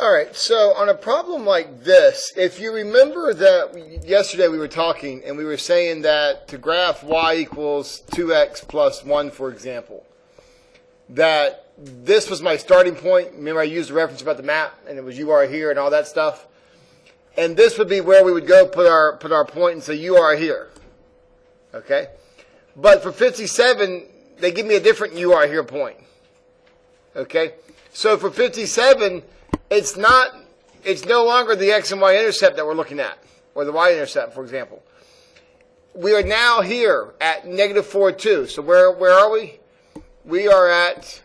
All right, so on a problem like this, if you remember that yesterday we were talking and we were saying that to graph y equals 2x plus 1, for example, that this was my starting point. Remember I used the reference about the map and it was you are here and all that stuff? And this would be where we would go put our point and say you are here. Okay? But for 57, they give me a different you are here point. Okay? So for 57, it's no longer the x and y intercept that we're looking at, or the y intercept, for example. We are now here at negative 4, 2. So where are we? We are at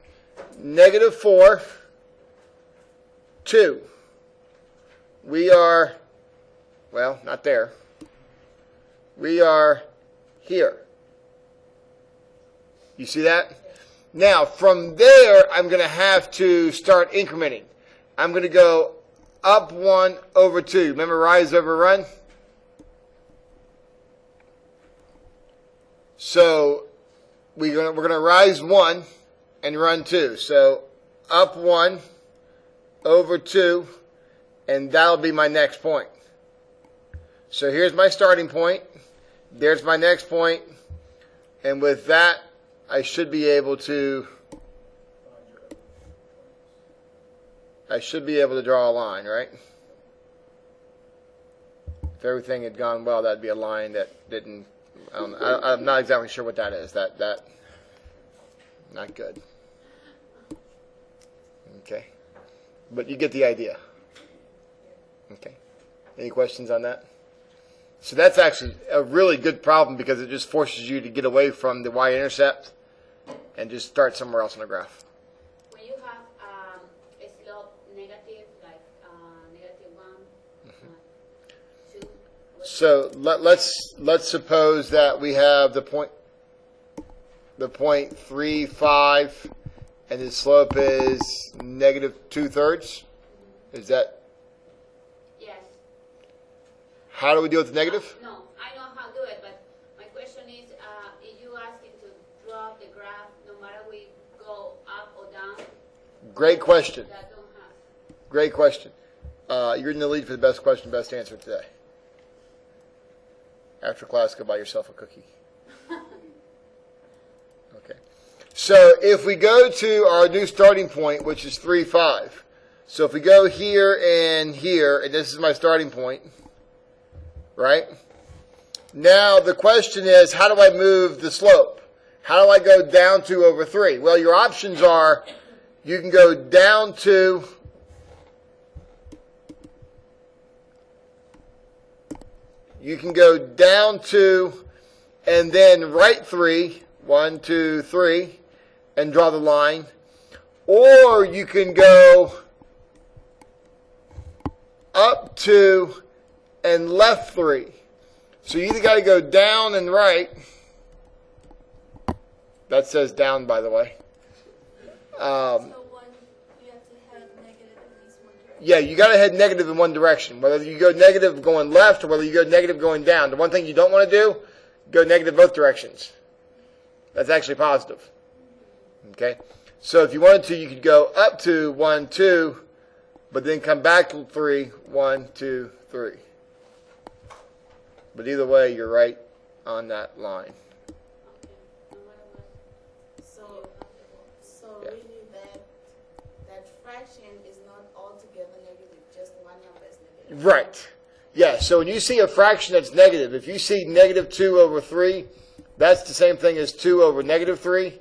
negative 4, 2. We are, well, not there. We are here. You see that? Now, from there, I'm going to have to start incrementing. I'm going to go up 1 over 2. Remember rise over run? So we're going to rise 1 and run 2. So up 1 over 2, and that'll be my next point. So here's my starting point. There's my next point. And with that, I should be able to draw a line, right? If everything had gone well, that'd be a line that didn't. I'm not exactly sure what that is. That not good. Okay, but you get the idea. Okay. Any questions on that? So that's actually a really good problem because it just forces you to get away from the y-intercept and just start somewhere else on the graph. When you have a slope negative, like negative 1, 2. So let's suppose that we have the point 3, 5, and the slope is negative 2/3. Is that? Yes. How do we deal with the negative? No, I know how to do it, but my question is, if you ask it to draw the graph, no matter we go up or down. Great question. That don't have. Great question. You're in the lead for the best question, best answer today. After class, go buy yourself a cookie. Okay. So if we go to our new starting point, which is 3, 5. So if we go here, and this is my starting point, right? Now the question is, how do I move the slope? How do I go down 2 over 3? Well, your options are, you can go down 2, and then right 3, 1, 2, 3, and draw the line. Or you can go up 2 and left 3. So you either got to go down and right. That says down, by the way. Yeah, you got to head negative in one direction. Whether you go negative going left or whether you go negative going down. The one thing you don't want to do, go negative both directions. That's actually positive. Okay? So if you wanted to, you could go up to 1, 2, but then come back to 3, 1, 2, 3. But either way, you're right on that line. So Yeah. really that fraction is not altogether negative, just one number is negative. Right. Yeah, so when you see a fraction that's negative, if you see negative 2 over 3, that's the same thing as 2 over negative 3,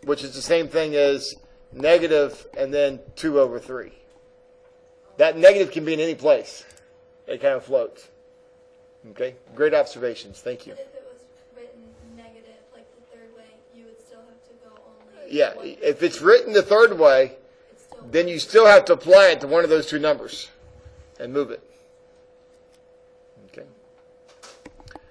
which is the same thing as negative and then 2 over 3. That negative can be in any place. It kind of floats. Okay? Great observations. Thank you. But if it was written negative, like the third way, you would still have to go only. Yeah, if it's written the third way, then you still have to apply it to one of those two numbers and move it.